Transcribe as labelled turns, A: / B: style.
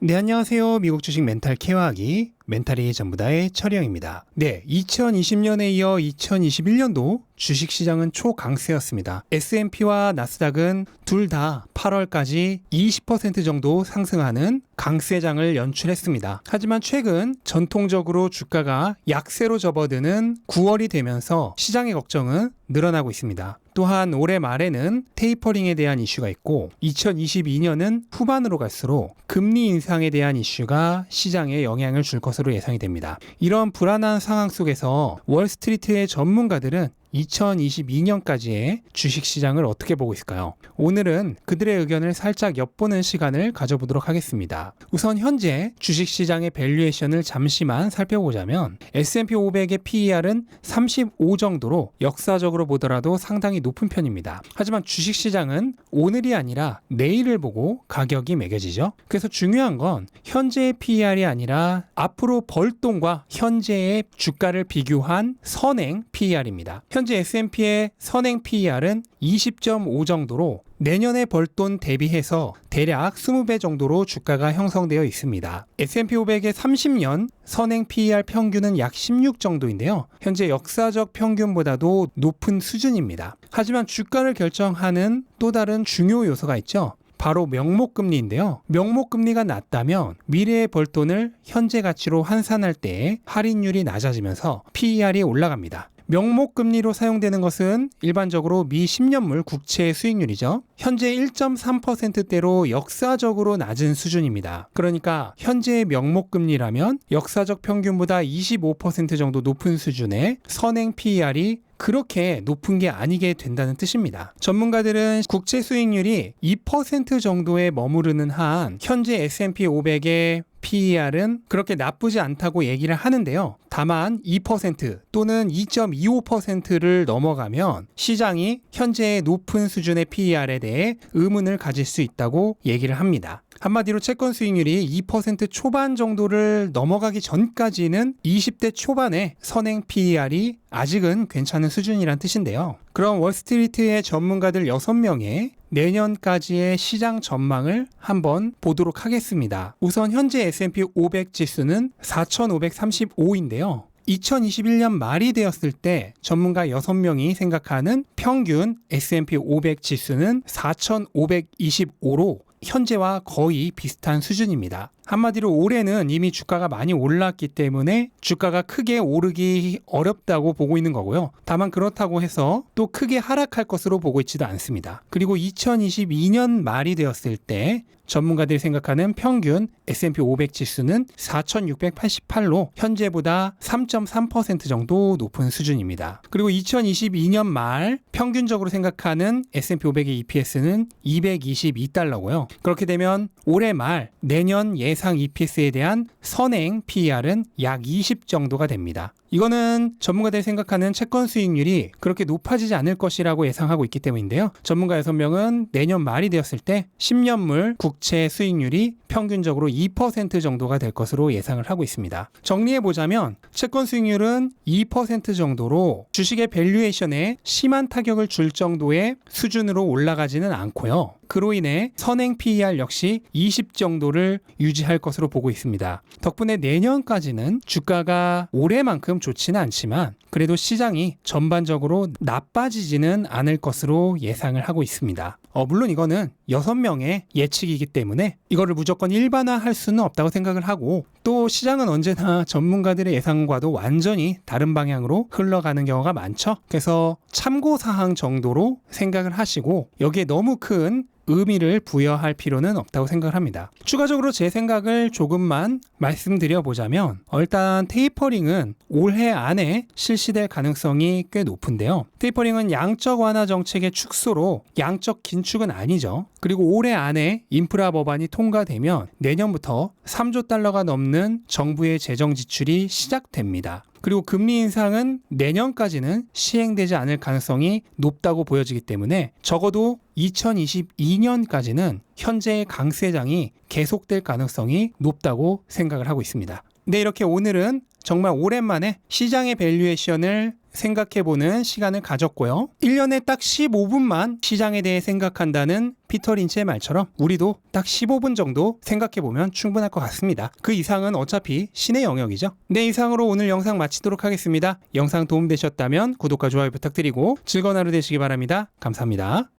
A: 네, 안녕하세요. 미국 주식 멘탈 케어하기 멘탈이 전부다의 철영입니다. 네, 2020년에 이어 2021년도 주식시장은 초강세였습니다. S&P와 나스닥은 둘 다 8월까지 20% 정도 상승하는 강세장을 연출했습니다. 하지만 최근 전통적으로 주가가 약세로 접어드는 9월이 되면서 시장의 걱정은 늘어나고 있습니다. 또한 올해 말에는 테이퍼링에 대한 이슈가 있고 2022년은 후반으로 갈수록 금리 인상에 대한 이슈가 시장에 영향을 줄 것으로 예상이 됩니다. 이런 불안한 상황 속에서 월스트리트의 전문가들은 2022년까지의 주식시장을 어떻게 보고 있을까요? 오늘은 그들의 의견을 살짝 엿보는 시간을 가져보도록 하겠습니다. 우선 현재 주식시장의 밸류에이션을 잠시만 살펴보자면 S&P 500의 PER은 35 정도로 역사적으로 보더라도 상당히 높은 편입니다. 하지만 주식시장은 오늘이 아니라 내일을 보고 가격이 매겨지죠. 그래서 중요한 건 현재의 PER이 아니라 앞으로 벌 돈과 현재의 주가를 비교한 선행 PER입니다. 현재 S&P의 선행 PER은 20.5 정도로 내년에 벌 돈 대비해서 대략 20배 정도로 주가가 형성되어 있습니다. S&P 500의 30년 선행 PER 평균은 약 16 정도인데요. 현재 역사적 평균보다도 높은 수준입니다. 하지만 주가를 결정하는 또 다른 중요 요소가 있죠. 바로 명목금리인데요. 명목금리가 낮다면 미래의 벌돈을 현재 가치로 환산할 때 할인율이 낮아지면서 PER이 올라갑니다. 명목금리로 사용되는 것은 일반적으로 미 10년물 국채 수익률이죠. 현재 1.3%대로 역사적으로 낮은 수준입니다. 그러니까 현재의 명목금리라면 역사적 평균보다 25% 정도 높은 수준의 선행 PER이 그렇게 높은 게 아니게 된다는 뜻입니다. 전문가들은 국채 수익률이 2% 정도에 머무르는 한 현재 S&P 500의 PER은 그렇게 나쁘지 않다고 얘기를 하는데요. 다만 2% 또는 2.25%를 넘어가면 시장이 현재의 높은 수준의 PER에 대해 의문을 가질 수 있다고 얘기를 합니다. 한마디로 채권 수익률이 2% 초반 정도를 넘어가기 전까지는 20대 초반의 선행 PER이 아직은 괜찮은 수준이란 뜻인데요. 그럼 월스트리트의 전문가들 6명의 내년까지의 시장 전망을 한번 보도록 하겠습니다. 우선 현재 S&P 500 지수는 4,535인데요. 2021년 말이 되었을 때 전문가 6명이 생각하는 평균 S&P 500 지수는 4,525로 현재와 거의 비슷한 수준입니다. 한마디로 올해는 이미 주가가 많이 올랐기 때문에 주가가 크게 오르기 어렵다고 보고 있는 거고요. 다만 그렇다고 해서 또 크게 하락할 것으로 보고 있지도 않습니다. 그리고 2022년 말이 되었을 때 전문가들이 생각하는 평균 S&P 500 지수는 4,688로 현재보다 3.3% 정도 높은 수준입니다. 그리고 2022년 말 평균적으로 생각하는 S&P 500의 EPS는 222달러고요. 그렇게 되면 올해 말 내년 예상 EPS에 대한 선행 PER은 약 20 정도가 됩니다. 이거는 전문가들이 생각하는 채권 수익률이 그렇게 높아지지 않을 것이라고 예상하고 있기 때문인데요. 전문가 6명은 내년 말이 되었을 때 10년물 국채 수익률이 평균적으로 2% 정도가 될 것으로 예상을 하고 있습니다. 정리해보자면 채권 수익률은 2% 정도로 주식의 밸류에이션에 심한 타격을 줄 정도의 수준으로 올라가지는 않고요. 그로 인해 선행 PER 역시 20 정도를 유지할 것으로 보고 있습니다. 덕분에 내년까지는 주가가 올해만큼 좋지는 않지만 그래도 시장이 전반적으로 나빠지지는 않을 것으로 예상을 하고 있습니다. 물론 이거는 6명의 예측이기 때문에 이거를 무조건 일반화할 수는 없다고 생각을 하고 또 시장은 언제나 전문가들의 예상과도 완전히 다른 방향으로 흘러가는 경우가 많죠. 그래서 참고사항 정도로 생각을 하시고 여기에 너무 큰 의미를 부여할 필요는 없다고 생각을 합니다. 추가적으로 제 생각을 조금만 말씀드려 보자면 일단 테이퍼링은 올해 안에 실시될 가능성이 꽤 높은데요. 테이퍼링은 양적 완화 정책의 축소로 양적 긴축은 아니죠. 그리고 올해 안에 인프라 법안이 통과되면 내년부터 3조 달러가 넘는 정부의 재정 지출이 시작됩니다. 그리고 금리 인상은 내년까지는 시행되지 않을 가능성이 높다고 보여지기 때문에 적어도 2022년까지는 현재의 강세장이 계속될 가능성이 높다고 생각을 하고 있습니다. 네, 이렇게 오늘은 정말 오랜만에 시장의 밸류에이션을 생각해보는 시간을 가졌고요. 1년에 딱 15분만 시장에 대해 생각한다는 피터 린치의 말처럼 우리도 딱 15분 정도 생각해보면 충분할 것 같습니다. 그 이상은 어차피 신의 영역이죠. 네, 이상으로 오늘 영상 마치도록 하겠습니다. 영상 도움되셨다면 구독과 좋아요 부탁드리고 즐거운 하루 되시기 바랍니다. 감사합니다.